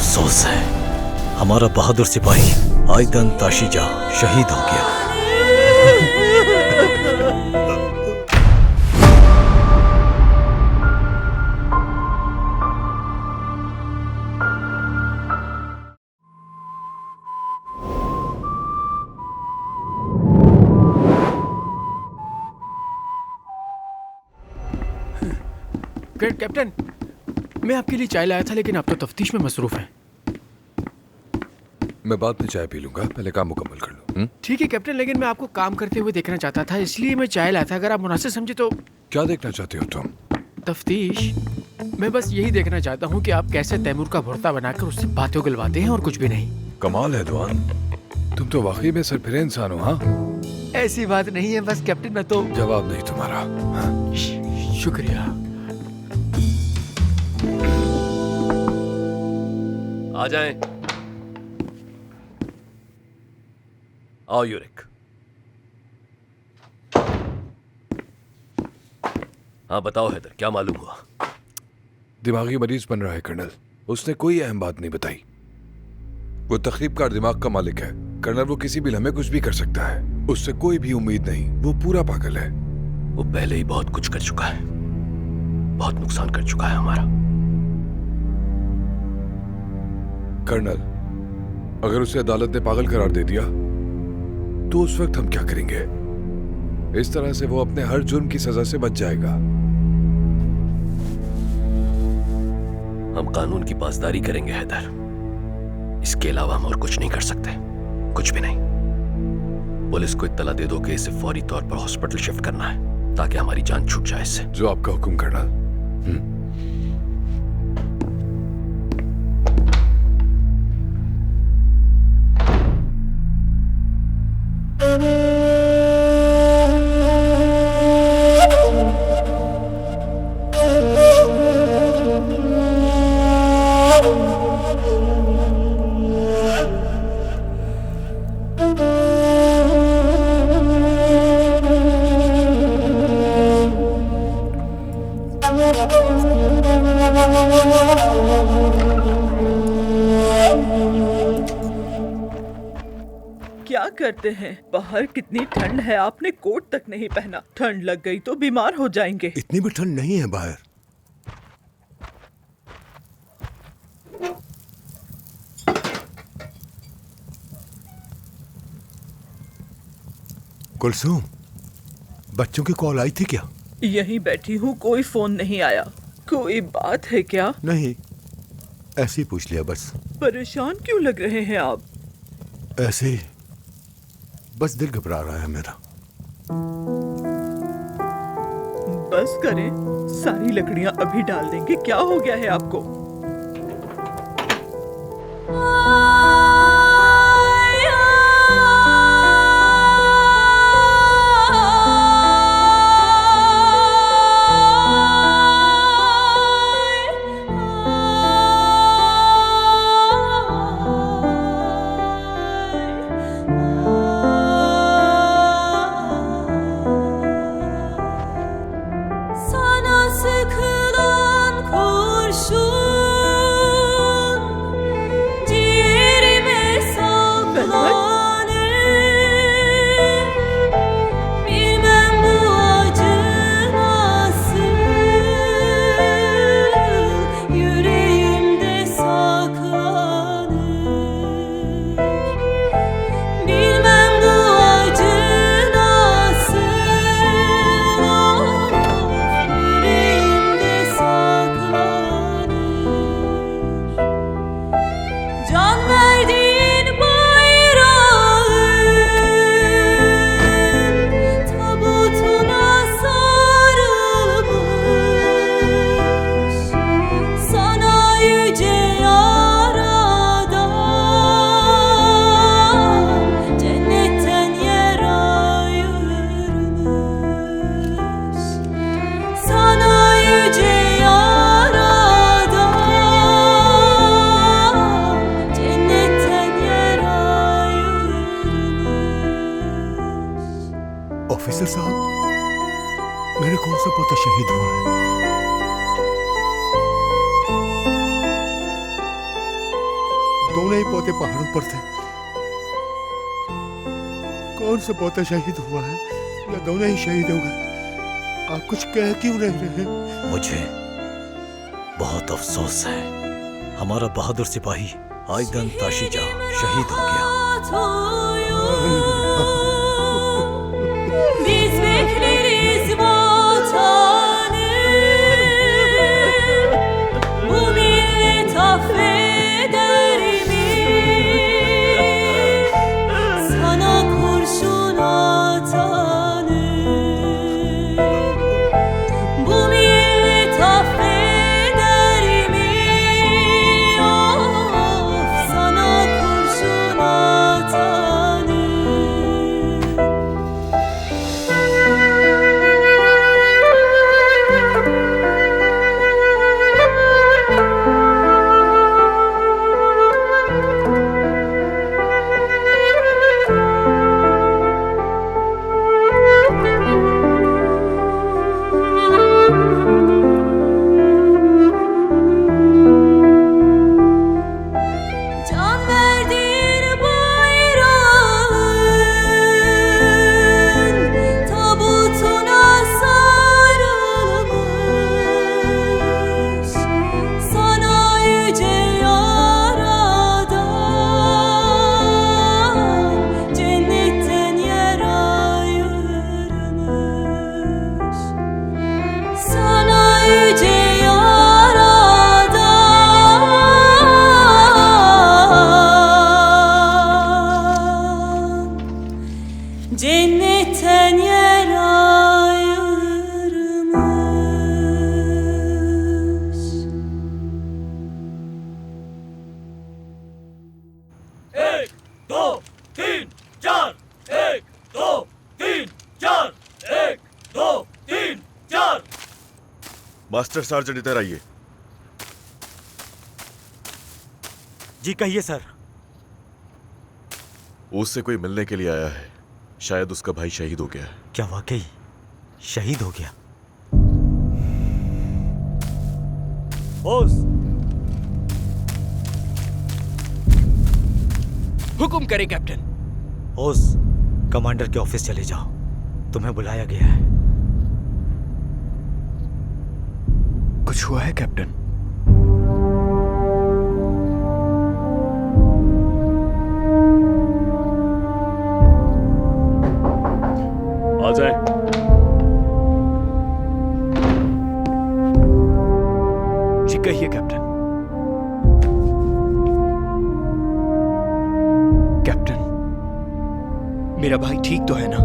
अफसोस है, हमारा बहादुर सिपाही आयदन ताशिजा शहीद हो गया। कैप्टन, मैं आपके लिए चाय लाया था, लेकिन आप तो तफ्तीश में मसरूफ हैं। मैं बाद में चाय पी लूंगा, पहले काम मुकम्मल कर लूं। ठीक है कैप्टन, लेकिन मैं आपको काम करते हुए देखना चाहता था, इसलिए मैं चाय लाया था। अगर आप मुनासिब समझे तो। क्या देखना चाहते हो तुम? तफ्तीश। मैं बस यही देखना चाहता हूँ कि आप कैसे तैमूर का भुर्ता बनाकर उससे बातें उगलवाते हैं, और कुछ भी नहीं। कमाल है दुआन, तुम तो वाकई में सरफिरे इंसान हो। हाँ, ऐसी बात नहीं है, बस कैप्टन मैं तो। जवाब नहीं तुम्हारा। हाँ? शुक्रिया। आ जाएं। आओ यूरिक। हाँ बताओ हैदर, क्या मालूम हुआ? दिमागी मरीज बन रहा है कर्नल। उसने कोई अहम बात नहीं बताई। वो तकरीबकार दिमाग का मालिक है कर्नल। वो किसी भी लम्हे कुछ भी कर सकता है। उससे कोई भी उम्मीद नहीं। वो पूरा पागल है। वो पहले ही बहुत कुछ कर चुका है, बहुत नुकसान कर चुका है हमारा। कर्नल, अगर उसे अदालत ने पागल करार दे दिया तो उस वक्त हम क्या करेंगे? इस तरह से वो अपने हर जुर्म की सजा से बच जाएगा। हम कानून की पासदारी करेंगे हैदर, इसके अलावा हम और कुछ नहीं कर सकते, कुछ भी नहीं। पुलिस को इत्तला दे दो कि इसे फौरी तौर पर हॉस्पिटल शिफ्ट करना है, ताकि हमारी जान छूट जाए इससे। जो आपका हुक्म कर्नल। क्या करते हैं? बाहर कितनी ठंड है, आपने कोट तक नहीं पहना। ठंड लग गई तो बीमार हो जाएंगे। इतनी भी ठंड नहीं है बाहर। कुलसूम, बच्चों की कॉल आई थी क्या? यहीं बैठी हूँ, कोई फोन नहीं आया। कोई बात है क्या? नहीं, ऐसे ही पूछ लिया बस। परेशान क्यों लग रहे हैं आप? ऐसे ही, बस दिल घबरा रहा है मेरा। बस करें, सारी लकड़ियां अभी डाल देंगे। क्या हो गया है आपको? ऑफिसर साहब, मेरे कौन सा पोता शहीद हुआ है? दोनों ही पोते पहाड़ों पर थे। कौन सा पोता शहीद हुआ है या दोनों ही शहीद हो गए? आप कुछ कह क्यों नहीं रहे? मुझे बहुत अफसोस है, हमारा बहादुर सिपाही आयदन ताशीजा शहीद हो गया। Biz bekleriz vatanı, bu millet affeder mi? Sana kurşun atanı, bu millet affeder mi? Of, sana kurşun atanı. Can verdiğin bayrağın tabutuna sarılmış, sana yüce yaradan cennetten yer ayırmış. Sana yüce yaradan cennetten yer ayırmış. Master sergeant इधर आइए। जी कहिए sir. उससे कोई मिलने के लिए आया है, शायद उसका भाई शहीद हो गया है। क्या वाकई शहीद हो गया? हुक्म करे कैप्टन। ओस, कमांडर के ऑफिस चले जाओ, तुम्हें बुलाया गया है। कुछ हुआ है कैप्टन? आ जाए। जी कहिए कैप्टन। कैप्टन, मेरा भाई ठीक तो है ना?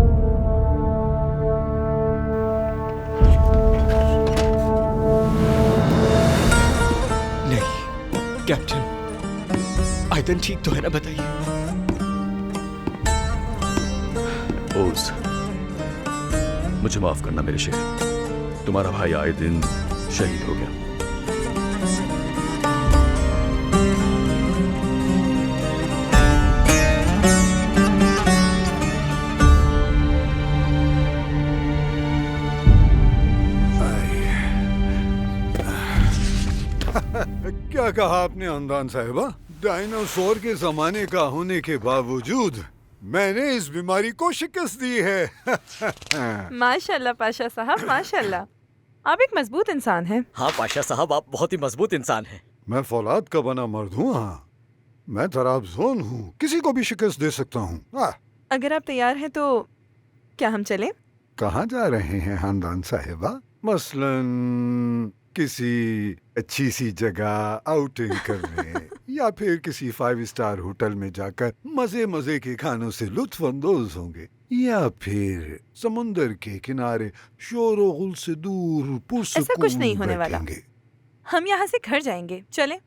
नहीं कैप्टन, आयदन ठीक तो है ना, बताइए। ओज, मुझे माफ करना मेरे शेर, तुम्हारा भाई आए दिन शहीद हो गया। क्या कहा आपने हमदान साहिबा? डायनासोर के जमाने का होने के बावजूद मैंने इस बीमारी को शिकस्त दी है। माशाल्लाह पाशा साहब, माशाल्लाह। आप एक मजबूत इंसान हैं। हाँ पाशा साहब, आप बहुत ही मजबूत इंसान हैं। मैं फौलाद का बना मर्द हूँ। हाँ, मैं तराबजोन हूँ, किसी को भी शिकस्त दे सकता हूँ। अगर आप तैयार हैं तो क्या हम चलें? कहाँ जा रहे हैं हमदान साहिबा? मसलन किसी अच्छी सी जगह आउटिंग करने या फिर किसी 5 स्टार होटल में जाकर मजे मजे के खानों से लुत्फ अंदोज होंगे, या फिर समुंदर के किनारे शोर गुल से दूर पुरसकून ऐसा कुछ नहीं होने वाला। बैठेंगे। हम यहाँ से घर जाएंगे, चलें?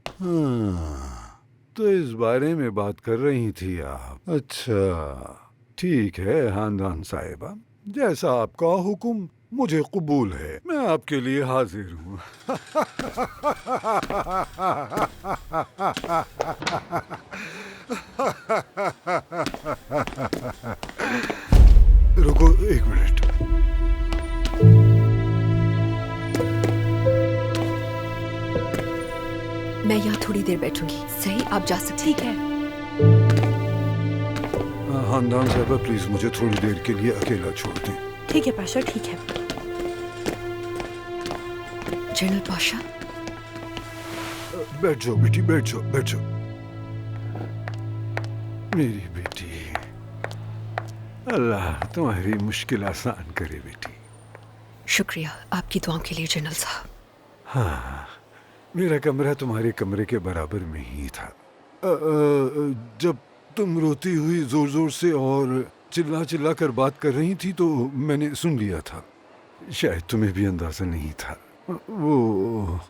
हाँ, तो इस बारे में बात कर रही थी आप। अच्छा ठीक है खानदान साहिबा, जैसा आपका हुक्म मुझे कबूल है, मैं आपके लिए हाजिर हूँ। रुको एक मिनट। मैं यहाँ थोड़ी देर बैठूंगी। सही, आप जा सकती। ठीक है। हांदान साहबा प्लीज मुझे थोड़ी देर के लिए अकेला छोड़ दें। ठीक है पाशा, ठीक है। जनरल पाशा, बैठ जाओ बेटी, बैठ जाओ, बैठ जाओ। मेरी बेटी, अल्लाह तुम्हारी मुश्किल आसान करे बेटी। शुक्रिया आपकी दुआओं के लिए जनरल साहब। हाँ, मेरा कमरा तुम्हारे कमरे के बराबर में ही था। जब तुम रोती हुई जोर जोर से और चिल्ला चिल्ला कर बात कर रही थी तो मैंने सुन लिया था। शायद तुम्हें भी अंदाजा नहीं था। वो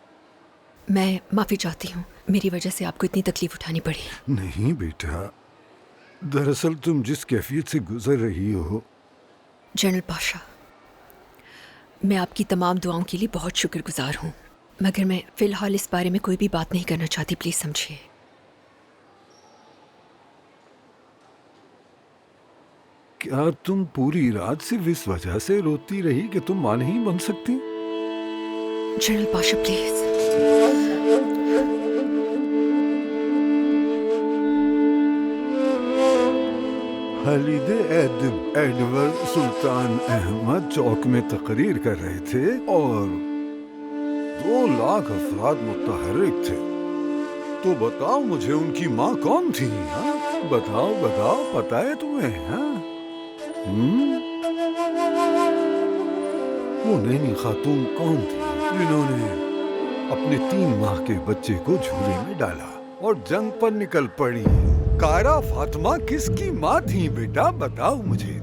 मैं माफी चाहती हूँ, मेरी वजह से आपको इतनी तकलीफ उठानी पड़ी। नहीं बेटा, दरअसल तुम जिस कैफियत से गुजर रही हो। जनरल पाशा, मैं आपकी तमाम दुआओं के लिए बहुत शुक्रगुजार हूँ, मगर मैं फिलहाल इस बारे में कोई भी बात नहीं करना चाहती। प्लीज समझिए। क्या तुम पूरी रात सिर्फ इस वजह से रोती रही कि तुम मां नहीं बन सकती? General Pasha please. Khalid Edward Sultan Ahmed Chowk में तकरीर कर रहे थे और 2 लाख अफराद मुतहर्रिक थे। तो बताओ मुझे उनकी माँ कौन थी? हाँ बताओ बताओ, पता है तुम्हें? हाँ वो नैनी खातून कौन थी जिन्होंने अपने 3 माह के बच्चे को झूले में डाला और जंग पर निकल पड़ी? कारा फातिमा किसकी माँ थी बेटा, बताओ मुझे?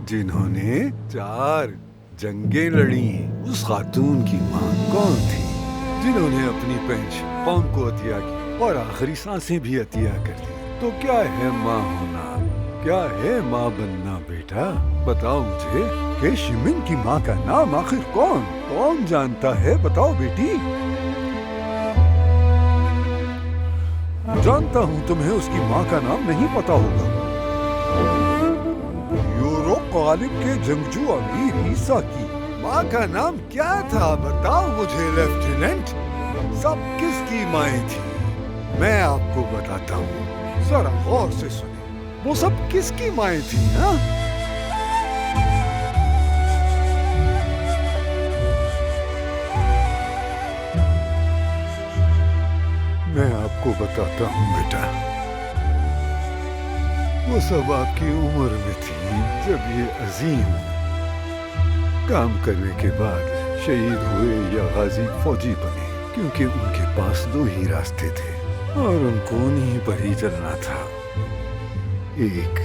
जिन्होंने 4 जंगें लड़ी, उस खातून की माँ कौन थी जिन्होंने अपनी पैंच कौम को अतिया की और आखिरी सांसें भी अतिया कर दी? तो क्या है माँ होना, क्या है माँ बनना बेटा? बताओ मुझे कि शिमिन की माँ का नाम आखिर कौन जानता है? बताओ बेटी। जानता हूँ तुम्हें उसकी माँ का नाम नहीं पता होगा। यूरोप गालिब के जंगजू अमीर ईसा की माँ का नाम क्या था? बताओ मुझे लेफ्टिनेंट। सब किसकी माएँ थी? मैं आपको बताता हूँ, जरा गौर से सुनिए। वो सब किसकी माएँ थी? हाँ, मैं आपको बताता हूँ बेटा, वो सब आपकी उम्र में थी जब ये अजीम काम करने के बाद शहीद हुए या गाजी फौजी बने, क्योंकि उनके पास 2 ही रास्ते थे और उनको उन्हीं पर ही चलना था। एक,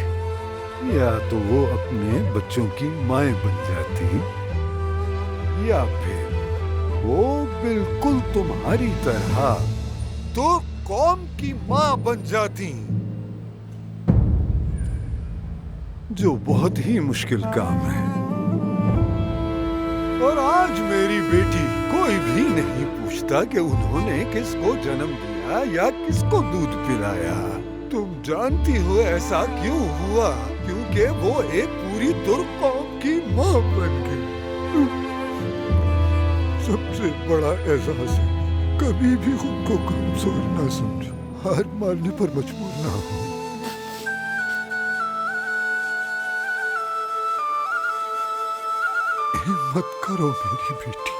या तो वो अपने बच्चों की माएँ बन जाती या फिर वो बिल्कुल तुम्हारी तरह तो कौम की माँ बन जाती, जो बहुत ही मुश्किल काम है। और आज मेरी बेटी कोई भी नहीं पूछता कि उन्होंने किसको जन्म दिया या किसको दूध पिलाया। तुम जानती हो ऐसा क्यों हुआ? क्योंकि वो एक पूरी तुर्क कौम की माँ बन गई। सबसे बड़ा एहसास है, कभी भी खुद को कमजोर ना समझो, हार मारने पर मजबूर ना हो। हिम्मत करो मेरी बेटी,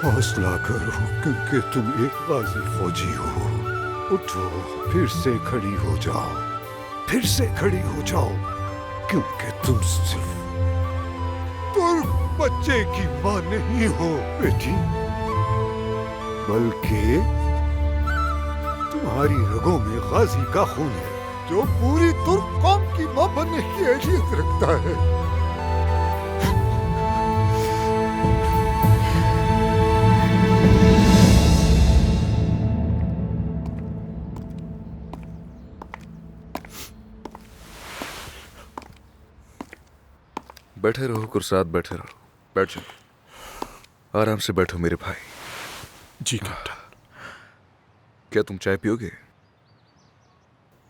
हौसला करो, क्योंकि तुम एक बाजी फौजी हो। उठो, फिर से खड़ी हो जाओ, फिर से खड़ी हो जाओ, क्योंकि तुम सिर्फ तुर्क बच्चे की माँ नहीं हो बेटी, बल्कि तुम्हारी रगों में गाजी का खून है जो पूरी तुर्क कौम की माँ बनने की अहलियत रखता है। बैठे रहो कुरसाद, बैठे रहो। बैठ जाओ, आराम से बैठो मेरे भाई। जी कैप्टन। क्या तुम चाय पियोगे?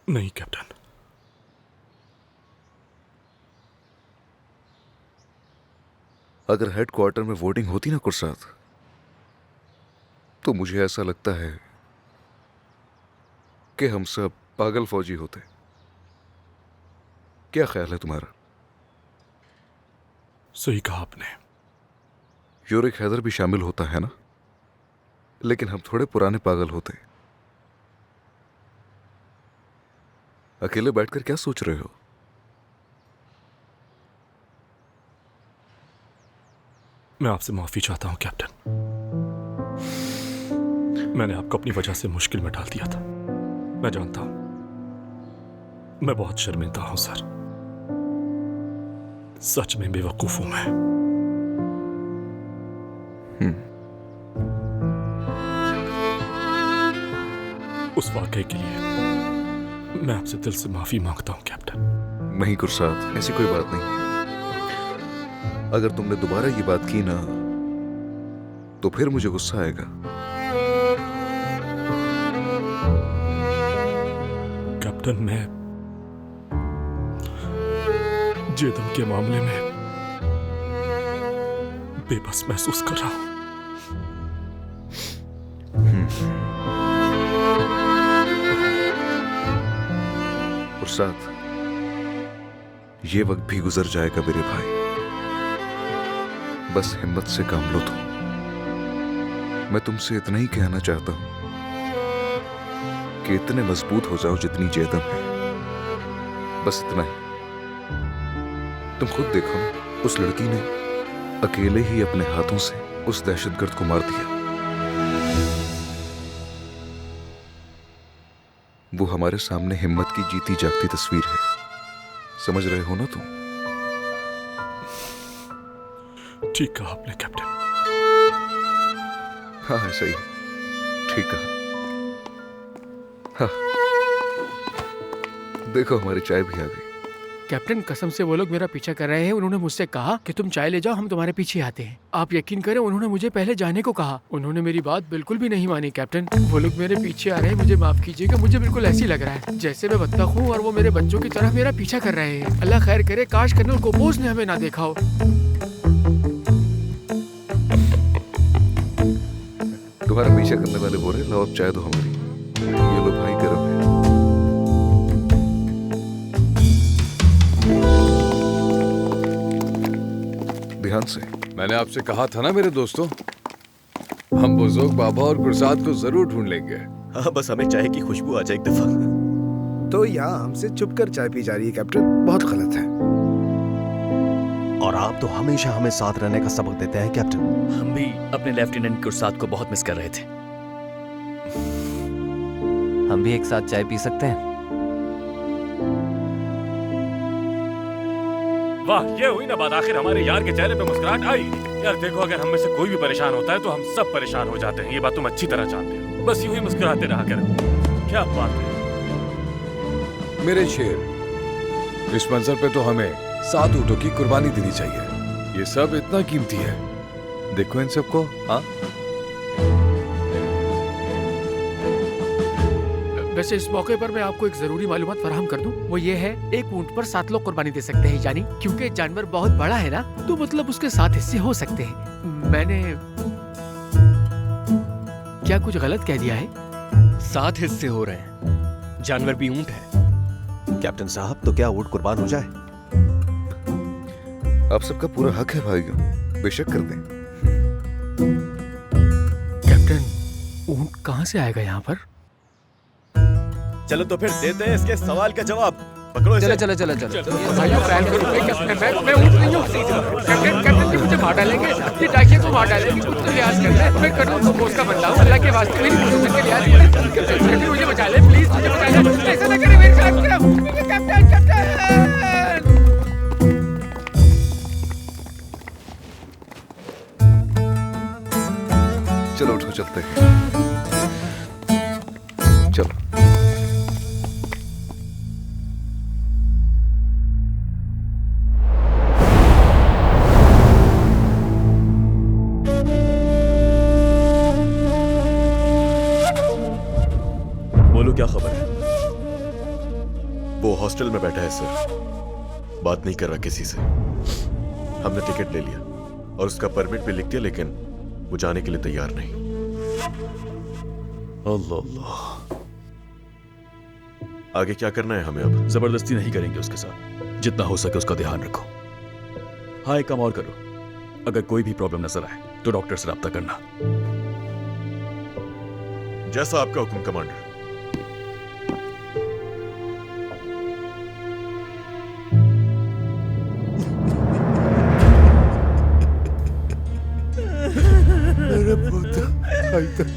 नहीं कैप्टन। अगर हेडक्वार्टर में वोटिंग होती ना कुरसाद, तो मुझे ऐसा लगता है कि हम सब पागल फौजी होते। क्या ख्याल है तुम्हारा? सही कहा आपने। यूरिक हैदर भी शामिल होता है ना, लेकिन हम थोड़े पुराने पागल होते। अकेले बैठकर क्या सोच रहे हो? मैं आपसे माफी चाहता हूं कैप्टन। मैंने आपको अपनी वजह से मुश्किल में डाल दिया था। मैं जानता हूं, मैं बहुत शर्मिंदा हूं सर। सच में बेवकूफ हूं मैं। उस वाकये के लिए मैं आपसे दिल से माफी मांगता हूं कैप्टन। नहीं गुरसात, ऐसी कोई बात नहीं। अगर तुमने दोबारा ये बात की ना तो फिर मुझे गुस्सा आएगा। कैप्टन, मैं जेदम के मामले में बेबस महसूस कर रहा हूं। गुरसात, ये वक्त भी गुजर जाएगा मेरे भाई। बस हिम्मत से काम लो तुम। मैं तुमसे इतना ही कहना चाहता हूं कि इतने मजबूत हो जाओ जितनी जेदम है। बस इतना ही। तुम खुद देखो ना, उस लड़की ने अकेले ही अपने हाथों से उस दहशतगर्द को मार दिया। वो हमारे सामने हिम्मत की जीती जागती तस्वीर है। समझ रहे हो ना तुम? ठीक कहा आपने कैप्टन। हाँ ऐसा ही। ठीक कहा। हाँ, देखो हमारी चाय भी आ गई। कैप्टन, कसम से वो लोग मेरा पीछा कर रहे हैं। उन्होंने मुझसे कहा कि तुम चाय ले जाओ, हम तुम्हारे पीछे आते हैं। आप यकीन करें, उन्होंने मुझे पहले जाने को कहा। उन्होंने मेरी बात बिल्कुल भी नहीं मानी कैप्टन। वो लोग मेरे पीछे आ रहे हैं। मुझे माफ कीजिएगा, मुझे बिल्कुल ऐसी लग रहा है जैसे मैं बत्तख हूँ और वो मेरे बच्चों की तरह मेरा पीछा कर रहे हैं। अल्लाह खैर करे, काश कर्नल कोपोस ने हमें ना देखा हो। तुम्हारा पीछा करने वाले बोल रहे, लाओ अब चाय दो हमारी। ये लो भाई, गरम है। ध्यान से। मैंने आपसे कहा था ना मेरे दोस्तों, हम बुजुर्ग बाबा और गुरसात को जरूर ढूंढ लेंगे। हाँ, बस हमें चाय की खुशबू आ जाए एक दफा। तो यहाँ हमसे छुप कर चाय पी जा रही है कैप्टन, बहुत गलत है। और आप तो हमेशा हमें साथ रहने का सबक देते हैं कैप्टन। हम भी अपने लेफ्टिनेंट गुरसात को बहुत मिस कर रहे थे। हम भी एक साथ चाय पी सकते हैं? वाह, ये हुई ना बात। आखिर हमारे यार के चेहरे पे मुस्कुराहट आई। यार देखो, अगर हम में से कोई भी परेशान होता है तो हम सब परेशान हो जाते हैं। ये बात तुम अच्छी तरह जानते हो। बस यूं ही मुस्कुराते रहा करो। क्या बात है मेरे शेर, इस मंजर पे तो हमें 7 ऊँटों की कुर्बानी देनी चाहिए। ये सब इतना कीमती है। देखो इन सबको। हाँ, वैसे इस मौके पर मैं आपको एक जरूरी मालूमात फराहम कर दूं। वो ये है, एक ऊंट पर 7 लोग कुर्बानी दे सकते हैं, यानी क्योंकि जानवर बहुत बड़ा है ना, तो मतलब उसके 7 हिस्से हो सकते हैं। मैंने क्या कुछ गलत कह दिया है? 7 हिस्से हो रहे हैं, जानवर भी ऊंट है। कैप्टन साहब, तो क्या ऊंट कुर्बान हो जाए? आप सबका पूरा हक है भाइयों, बेशक कर दें। कैप्टन, ऊंट कहाँ से आएगा यहाँ पर? चलो तो फिर देते हैं इसके सवाल का जवाब। पकड़ो इसे। चलो। भाइयों, प्लान करो। मैं ऊंट नहीं हूँ। कैप्टन जी मुझे मार डालेंगे। ये डाकिया को मार डालेंगे। कुछ तो लिहाज कर ले। मैं कर्नल कोपोस का बंदा हूँ। अल्लाह के वास्ते मेरी पोजीशन पे लिहाज करें। कैप्टन मुझे बचा ले प्लीज, मुझे बचा ले। ऐसा ना करें मेरे साथ। कैप्टन। चलो उठो, चलते हैं। चलो। बोलो, क्या खबर है? वो हॉस्टल में बैठा है सर, बात नहीं कर रहा किसी से। हमने टिकट ले लिया और उसका परमिट भी लिख दिया, लेकिन वो जाने के लिए तैयार नहीं। अल्लाह। आगे क्या करना है हमें अब? जबरदस्ती नहीं करेंगे उसके साथ, जितना हो सके उसका ध्यान रखो। हाँ, एक काम और करो, अगर कोई भी प्रॉब्लम नजर आए तो डॉक्टर से राब्ता करना। जैसा आपका हुक्म कमांडर। मेरा पोता हैदर।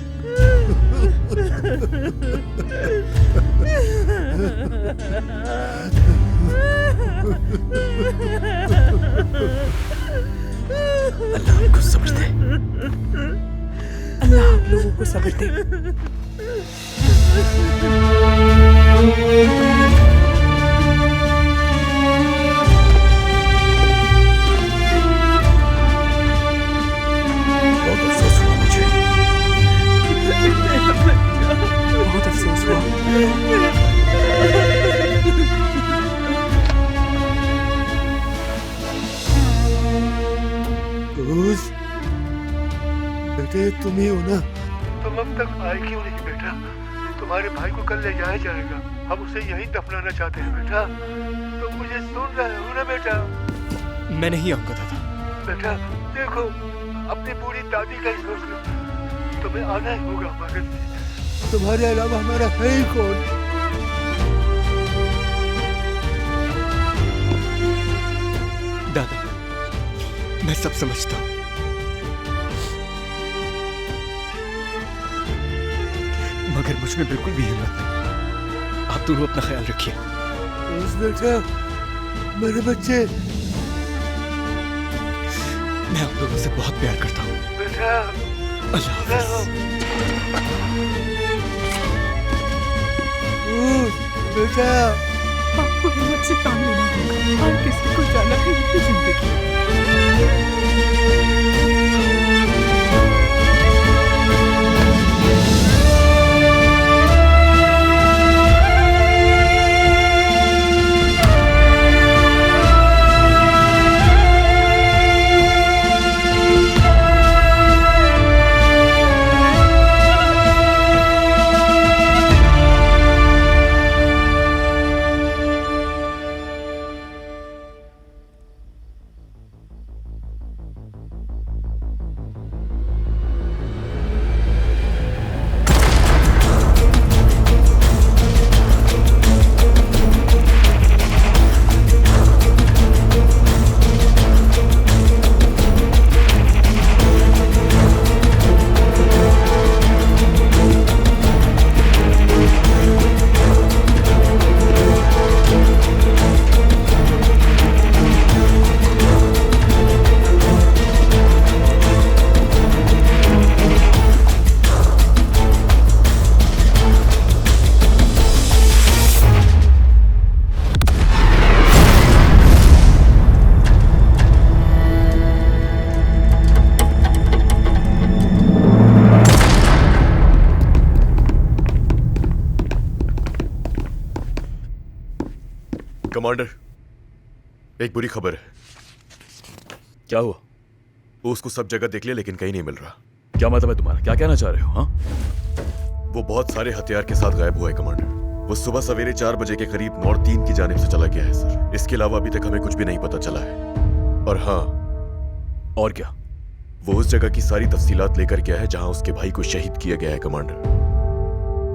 अल्लाह हमको सब्र दे। अल्लाह आप लोगों को सब्र दे। बहुत अफसोस हुआ मुझे। बहुत अफसोस हुआ। बेटे तुम ही हो ना? तुम अब तक आए क्यों नहीं बेटा? तुम्हारे भाई को कल ले जाया जाएगा, हम उसे यहीं दफनाना चाहते हैं बेटा। तुम मुझे सुन रहे हो ना बेटा? मैं नहीं आऊंगा दादा। बेटा देखो, अपनी बूढ़ी दादी का ही सोच लो, तुम्हें आना ही होगा हमारे लिए। तुम्हारे अलावा हमारा है ही कौन? दादा मैं सब समझता हूँ, मगर मुझ में बिल्कुल भी हिम्मत नहीं। आप दोनों अपना ख्याल रखिए। बेटा मेरे बच्चे, मैं आप लोगों से बहुत प्यार करता हूँ। बेटा अल्लाह हाफ़िज़। बेटा आपको हिम्मत से काम लेना होगा, हर किसी को जाना है यही जिंदगी। कमांडर, एक बुरी खबर है। क्या हुआ? वो उसको सब जगह देख लिया लेकिन कहीं नहीं मिल रहा। क्या मतलब है तुम्हारा? क्या कहना चाह रहे हो? हाँ, वो बहुत सारे हथियार के साथ गायब हुआ है कमांडर। वो सुबह सवेरे 4 बजे के करीब नॉर्थ 3 की जानिब से चला गया है सर। इसके अलावा अभी तक हमें कुछ भी नहीं पता चला है। और हाँ, और क्या? वो उस जगह की सारी तफसीलात लेकर गया है जहां उसके भाई को शहीद किया गया है कमांडर।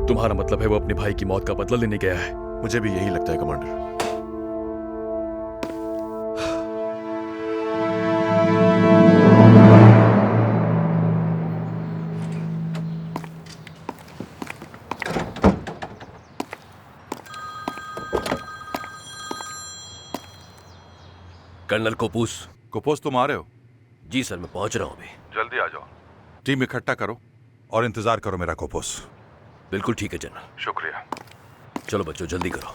तुम्हारा मतलब है वो अपने भाई की मौत का बदला लेने गया है? मुझे भी यही लगता है कमांडर। कर्नल कोपूस। कोपोस तुम आ रहे हो? जी सर, मैं पहुंच रहा हूं अभी। जल्दी आ जाओ। टीम इकट्ठा करो और इंतजार करो मेरा कोपोस। बिल्कुल ठीक है जनरल। शुक्रिया। चलो बच्चों जल्दी करो।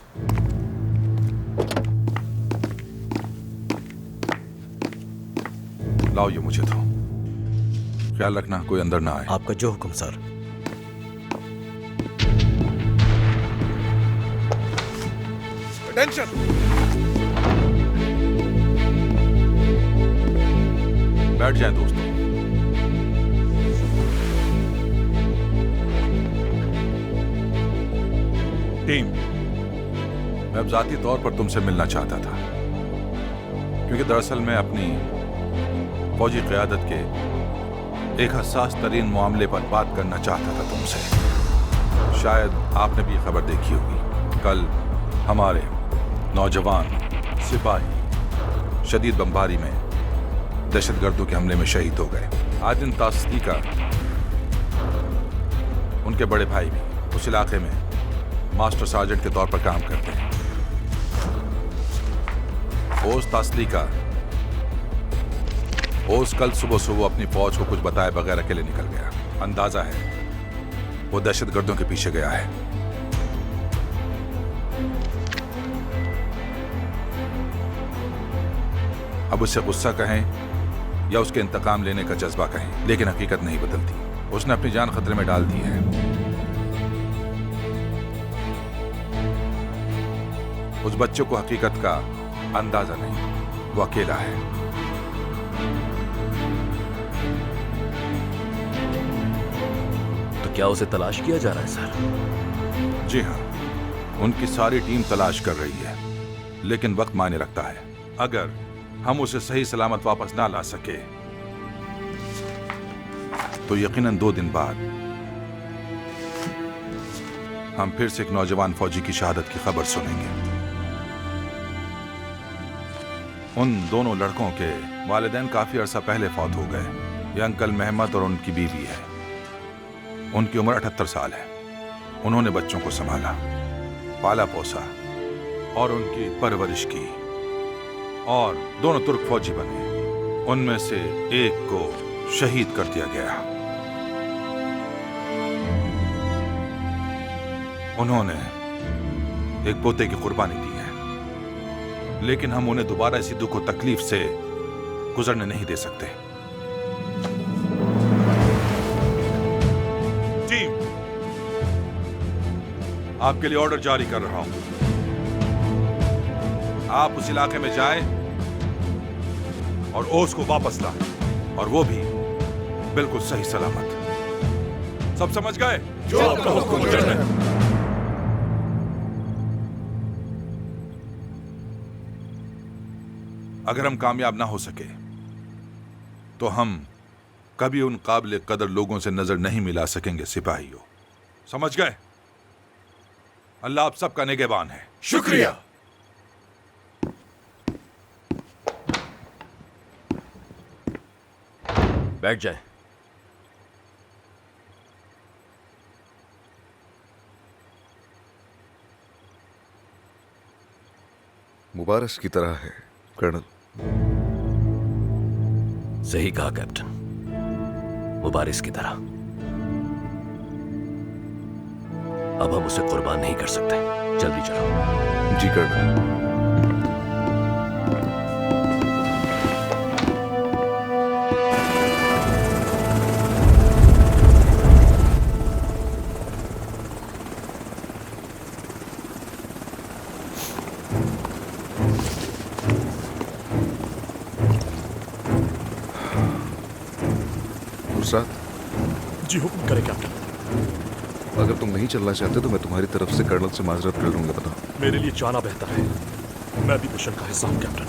लाओ ये मुझे दो। ख्याल रखना कोई अंदर ना आए। आपका जो हुक्म सर। अटेंशन। बैठ जाएं दोस्तों। टीम, मैं अब जाती तौर पर तुमसे मिलना चाहता था, क्योंकि दरअसल मैं अपनी फौजी क़यादत के एक हसास तरीन मामले पर बात करना चाहता था तुमसे। शायद आपने भी खबर देखी होगी, कल हमारे नौजवान सिपाही शदीद बमबारी में दहशतगर्दों के हमले में शहीद हो गए। आदिन तास्लीका, उनके बड़े भाई भी उस इलाके में मास्टर सार्जेंट के तौर पर काम करते हैं। ओस तास्लीका, ओस कल सुबह अपनी फौज को कुछ बताए बगैर अकेले निकल गया। अंदाजा है वो दहशतगर्दों के पीछे गया है। अब उससे गुस्सा कहें या उसके इंतकाम लेने का जज्बा कहें, लेकिन हकीकत नहीं बदलती। उसने अपनी जान खतरे में डाल दी है। उस बच्चे को हकीकत का अंदाजा नहीं, वो अकेला है। तो क्या उसे तलाश किया जा रहा है सर? जी हाँ, उनकी सारी टीम तलाश कर रही है, लेकिन वक्त मायने रखता है। अगर हम उसे सही सलामत वापस ना ला सके तो यकीनन 2 दिन बाद हम फिर से एक नौजवान फौजी की शहादत की खबर सुनेंगे। उन दोनों लड़कों के वालिदैन काफी अरसा पहले फौत हो गए। ये अंकल महमद और उनकी बीवी है। उनकी उम्र 78 साल है। उन्होंने बच्चों को संभाला, पाला पोसा और उनकी परवरिश की, और दोनों तुर्क फौजी बने। उनमें से एक को शहीद कर दिया गया। उन्होंने एक पोते की कुर्बानी दी है, लेकिन हम उन्हें दोबारा इसी दुख और तकलीफ से गुजरने नहीं दे सकते। टीम, आपके लिए ऑर्डर जारी कर रहा हूं। आप उस इलाके में जाएं और ओस को वापस लाएं, और वो भी बिल्कुल सही सलामत। सब समझ गए? जो आपका हुक्म जनरल। अगर हम कामयाब ना हो सके तो हम कभी उन काबिल कदर लोगों से नजर नहीं मिला सकेंगे सिपाहियों। समझ गए? अल्लाह आप सबका निगहबान है। शुक्रिया। बैठ जाए। मुबारक की तरह है कर्नल। सही कहा कैप्टन, मुबारिस की तरह। अब हम उसे कुर्बान नहीं कर सकते। जल्दी चलो। जी कर्नल। जी हुक्म करें कैप्टन। अगर तुम नहीं चलना चाहते तो मैं तुम्हारी तरफ से कर्नल से माजरत कर लूंगा। बताओ। मेरे लिए जाना बेहतर है। मैं भी मिशन का हिस्सा हूं कैप्टन।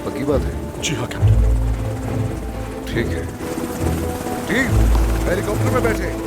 पक्की बात है? जी हाँ कैप्टन। ठीक है। ठीक, हेलीकॉप्टर में बैठे।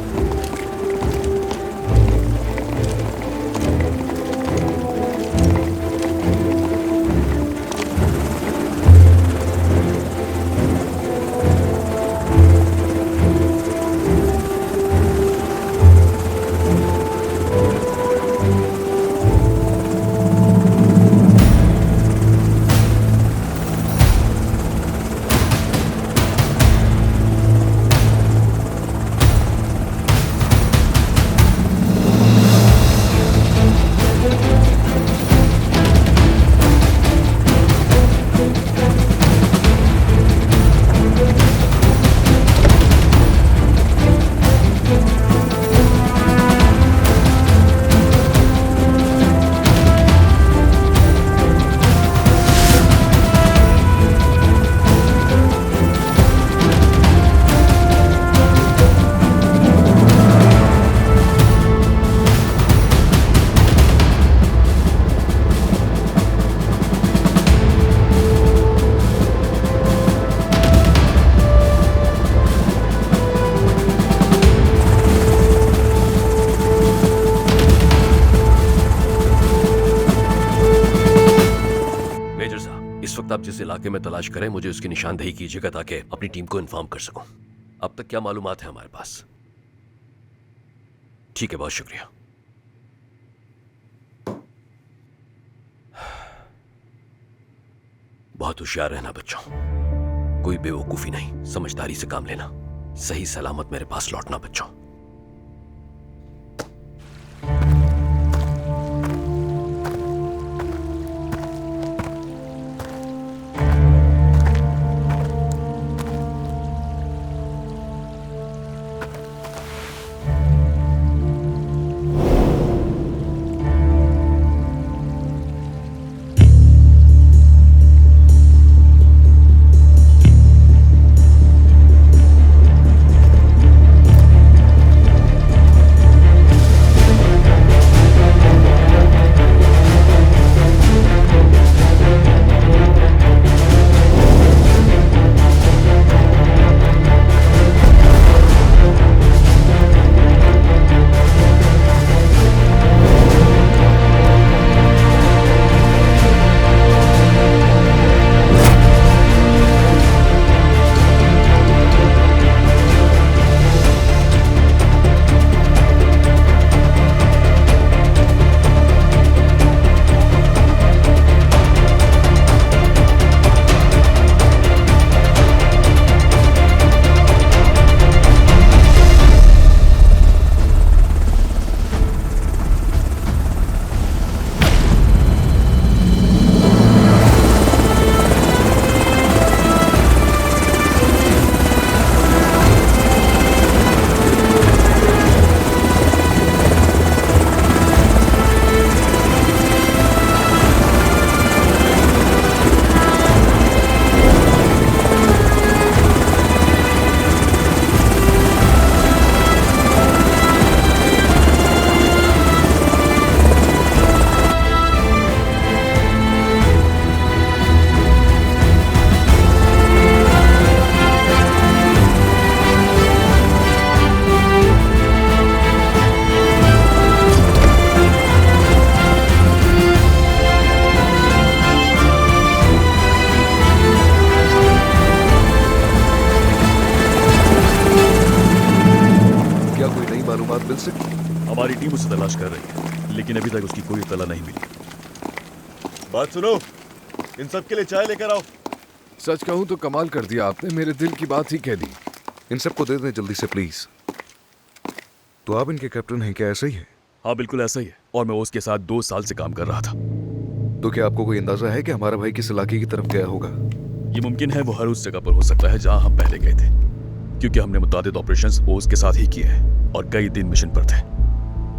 आप जिस इलाके में तलाश करें मुझे उसकी निशानदेही कीजिएगा ताकि अपनी टीम को इन्फॉर्म कर सकूं। अब तक क्या मालूमात है हमारे पास? ठीक है, बहुत शुक्रिया। बहुत होशियार रहना बच्चों, कोई बेवकूफी नहीं, समझदारी से काम लेना, सही सलामत मेरे पास लौटना बच्चों। हमारी टीम उसे तलाश कर रही है, लेकिन अभी तक उसकी कोई इत्तला नहीं मिली। बात सुनो, इन सब के लिए चाय लेकर आओ। सच कहूं तो कमाल कर दिया आपने, मेरे दिल की बात ही कह दी। इन सबको दे दें जल्दी से प्लीज। तो आप इनके कैप्टन हैं क्या? ऐसा ही है? हाँ बिल्कुल ऐसा ही है, और मैं उसके साथ 2 साल से काम कर रहा था। तो क्या आपको कोई अंदाजा है कि हमारा भाई किस इलाके की तरफ गया होगा? ये मुमकिन है वो हर उस जगह पर हो सकता है जहां हम पहले गए थे, क्योंकि हमने मुतादिद ऑपरेशंस ओज के साथ ही किए हैं और कई दिन मिशन पर थे।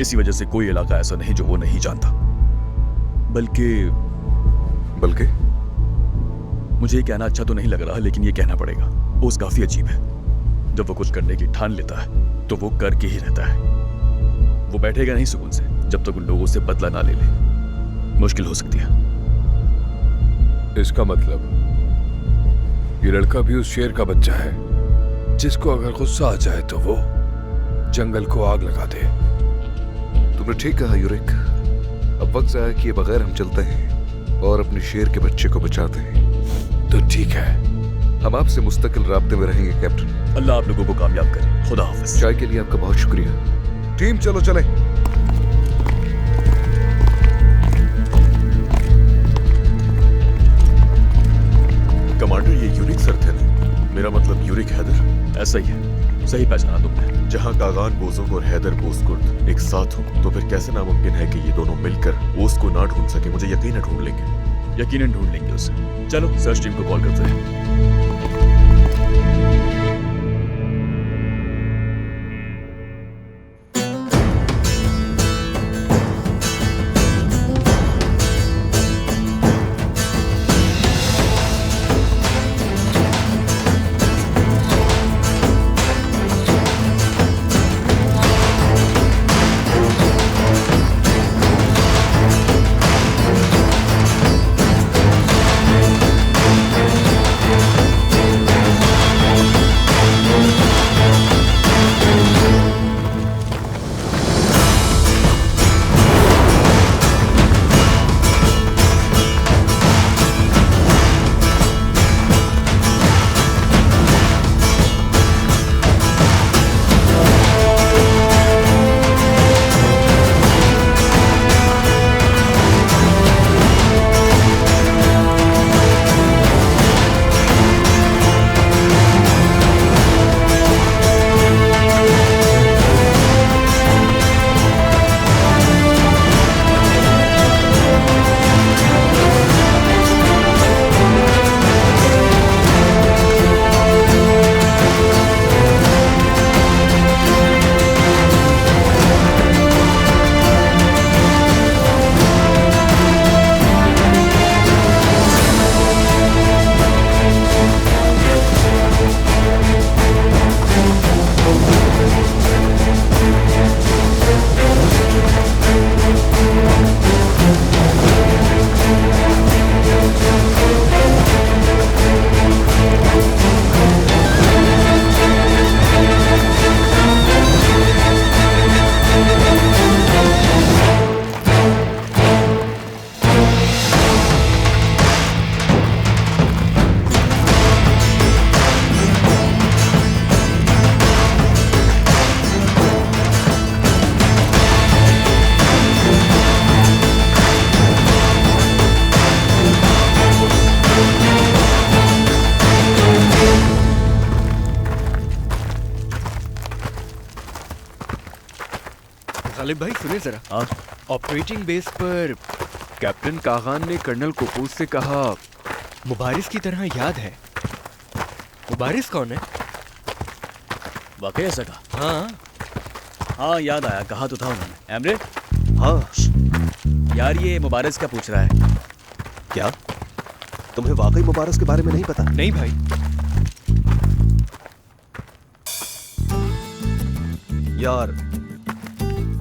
इसी वजह से कोई इलाका ऐसा नहीं जो वो नहीं जानता। बल्कि मुझे ये कहना अच्छा तो नहीं लग रहा, लेकिन ये कहना पड़ेगा, ओज काफी अजीब है। जब वो कुछ करने की ठान लेता है तो वो करके ही रहता है। वो बैठेगा नहीं सुकून से जब तक उन लोगों से बदला ना ले ले। मुश्किल हो सकती है। इसका मतलब ये लड़का भी उस शेर का बच्चा है जिसको अगर गुस्सा आ जाए तो वो जंगल को आग लगा दे। तुमने ठीक कहा यूरिक। अब वक्त आया कि बगैर हम चलते हैं और अपने शेर के बच्चे को बचाते हैं। तो ठीक है, हम आपसे मुस्तकिल राब्ते में रहेंगे कैप्टन। अल्लाह आप लोगों को कामयाब करे। खुदा हाफिज। चाय के लिए आपका बहुत शुक्रिया। टीम चलो चले। कमांडर ये यूरिक सर थे ना? मेरा मतलब यूरिक हैदर। ऐसा ही है, सही पहचाना तुमने। जहाँ कागान बोजुर्ग और हैदर बोसकुर्द एक साथ हो तो फिर कैसे नामुमकिन है कि ये दोनों मिलकर ओस को ना ढूंढ सके? मुझे यकीन है ढूंढ लेंगे। यकीनन ढूंढ लेंगे उसे। चलो सर्च टीम को कॉल करते हैं। गालिब भाई सुनिए जरा। हाँ? ऑपरेटिंग बेस पर कैप्टन कागान ने कर्नल कपूर से कहा मुबारिस की तरह याद है। मुबारिस कौन है? वाकई ऐसा कहा? हाँ हाँ याद आया, कहा तो था उन्होंने। एमरे, हाँ यार ये मुबारिस क्या पूछ रहा है? क्या तुम्हें वाकई मुबारस के बारे में नहीं पता? नहीं भाई। यार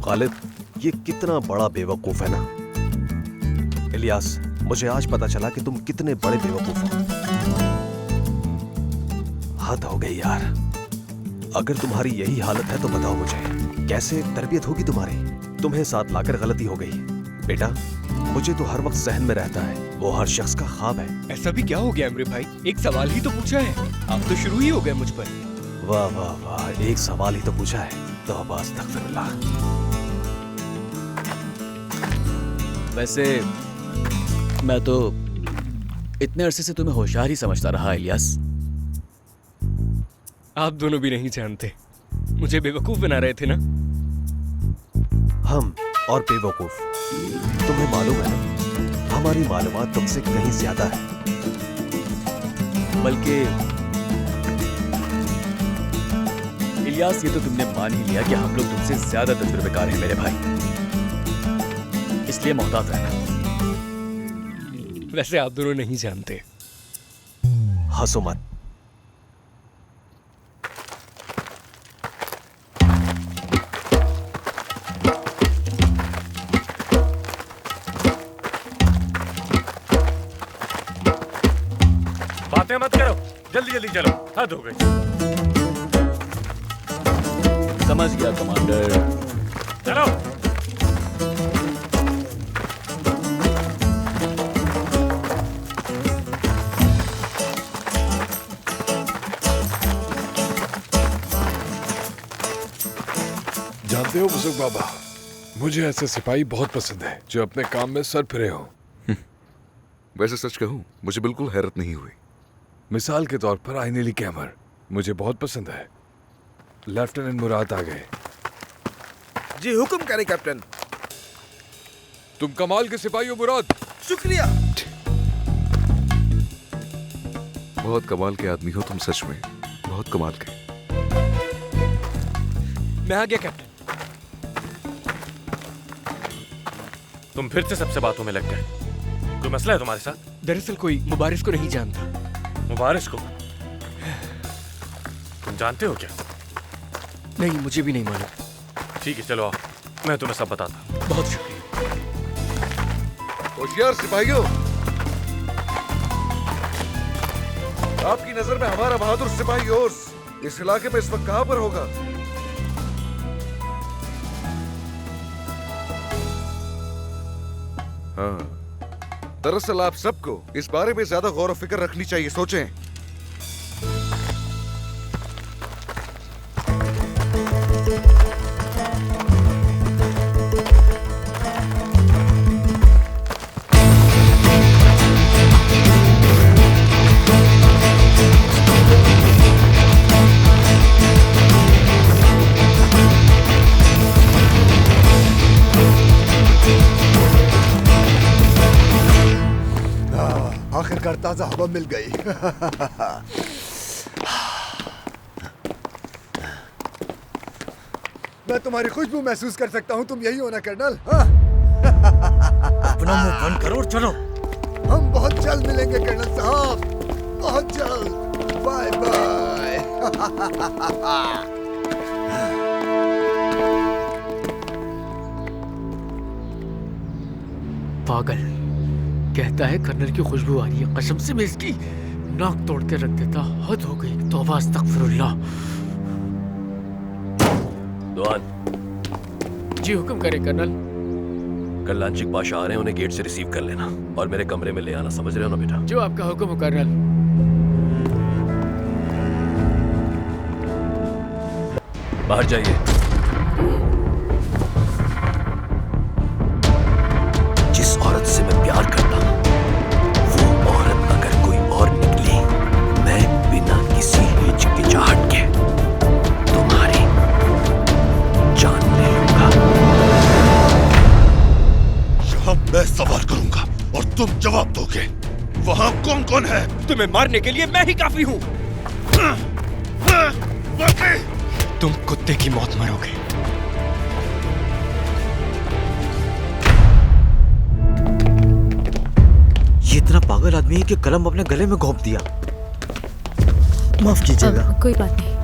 खालिद, ये कितना बड़ा बेवकूफ है ना। इलियास, मुझे आज पता चला कि तुम कितने बड़े बेवकूफ हो। हद हो गई यार। अगर तुम्हारी यही हालत है तो बताओ मुझे, कैसे तरबियत होगी तुम्हारी? तुम्हें साथ लाकर गलती हो गई। बेटा, मुझे तो हर वक्त सहन में रहता है, वो हर शख्स का ख्वाब है। ऐसा भी क्या हो गया इमरे भाई? एक सवाल ही तो पूछा है, आप तो शुरू ही हो गए मुझ पर। वाह वाह वाह, एक सवाल ही तो पूछा है। तौबा अस्तगफिरुल्लाह। वैसे मैं तो इतने अरसे से तुम्हें होशियार ही समझता रहा इलियास। आप दोनों भी नहीं जानते, मुझे बेवकूफ बना रहे थे ना। हम और बेवकूफ, तुम्हें मालूम है ना, हमारी मालूमात तुमसे कहीं ज्यादा है। बल्कि इलियास, ये तो तुमने मान ही लिया कि हम लोग तुमसे ज्यादा तजुर्बेकार हैं मेरे भाई, इसलिए मोहतात रहना। वैसे आप दोनों नहीं जानते। हंसो मत। बातें मत करो, जल्दी जल्दी चलो, हद हो गई। समझ गया कमांडर। चलो। जानते हो बुजुर्ग बाबा, मुझे ऐसे सिपाही बहुत पसंद है जो अपने काम में सर फिरे हो। वैसे सच कहूं, मुझे बिल्कुल हैरत नहीं हुई। मिसाल के तौर पर आइन अली कैमर मुझे बहुत पसंद है। लेफ्टिनेंट मुराद आ गए। जी हुक्म करें कैप्टन। तुम कमाल के सिपाही हो मुराद। शुक्रिया। बहुत कमाल के आदमी हो तुम, सच में बहुत कमाल के। मैं आ गया कैप्टन। तुम फिर से सबसे बातों में लग गए। कोई मसला है तुम्हारे साथ? दरअसल कोई मुबारिस को नहीं जानता। मुबारिस को? तुम जानते हो क्या? नहीं, मुझे भी नहीं मालूम। ठीक है, चलो आओ, मैं तुम्हें सब बताता हूँ। बहुत शुक्रिया। होशियार सिपाहियों, आपकी नजर में हमारा बहादुर सिपाही ओर्स इस इलाके में इस वक्त कहां पर होगा? हाँ, दरअसल आप सबको इस बारे में ज्यादा गौर और फिक्र रखनी चाहिए। सोचें। आखिरकार ताजा हवा मिल गई। मैं तुम्हारी खुशबू महसूस कर सकता हूँ। तुम यही हो ना कर्नल? अपना मुंह बंद करो और चलो। हम बहुत जल्द मिलेंगे कर्नल साहब, बहुत जल्द। Bye bye. पागल कहता है कर्नल की खुशबू आ रही है। कसम से मैं इसकी नाक तोड़ के रख देता। हद हो गई। तौबा अस्तगफिरुल्लाह। दुआन। जी हुक्म करे कर्नल। कल लांचिक पाशा आ रहे हैं, उन्हें गेट से रिसीव कर लेना और मेरे कमरे में ले आना। समझ रहे हो ना बेटा? जो आपका हुक्म हो कर्नल। बाहर जाइए। जिस औरत से मैं प्यार करता हूं, वो औरत अगर कोई और निकली, मैं बिना किसी हिचकिचाहट के तुम्हारी जान ले लूंगा। जवाब दोगे? वहां कौन कौन है? तुम्हें मारने के लिए मैं ही काफी हूँ। तुम कुत्ते की मौत मरोगे। ये इतना पागल आदमी है कि कलम अपने गले में घोंप दिया। माफ कीजिएगा। कोई बात नहीं।